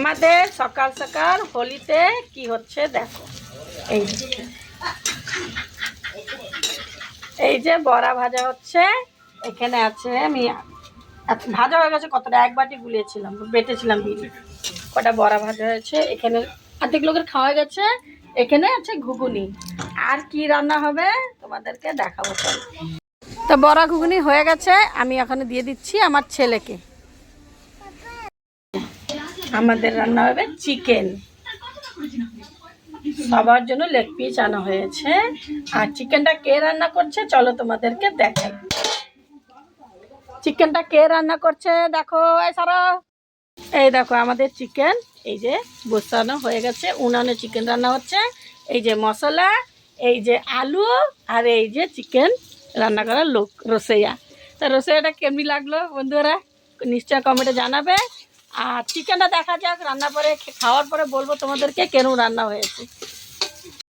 আমাদের সকাল সকাল হোলিতে কি হচ্ছে দেখো। এই যে বড়া ভাজা হচ্ছে, এখানে আছে আমি ভাজা হয়ে গেছে কতটা, এক বাটি গুলিয়েছিলাম, বেটেছিলাম বিড়ি, কটা বড়া ভাজা হয়েছে, এখানে অর্ধেক লোকের খাওয়া গেছে। এখানে আছে ঘুগনি, আর কি রান্না হবে তোমাদেরকে দেখাবো। তো বড়া ঘুগনি হয়ে গেছে, আমি এখানে দিয়ে দিচ্ছি আমার ছেলেকে। আমাদের রান্না হবে চিকেন, সবার জন্য লেগ পিস আনা হয়েছে। আর চিকেনটা কে রান্না করছে চলো তোমাদেরকে দেখাই। চিকেনটা কে রান্না করছে দেখো, এই সারা, এই দেখো আমাদের চিকেন এই যে বসানো হয়ে গেছে, উনানে চিকেন রান্না হচ্ছে। এই যে মশলা, এই যে আলু, আর এই যে চিকেন রান্না করার লোক রসইয়া। তা রসইয়াটা কেমনি লাগলো বন্ধুরা নিশ্চয় কমেন্টে জানাবে। আর চিকেনটা দেখা যাক রান্না পরে, খাওয়ার পরে বলবো তোমাদেরকে কেন রান্না হয়েছে।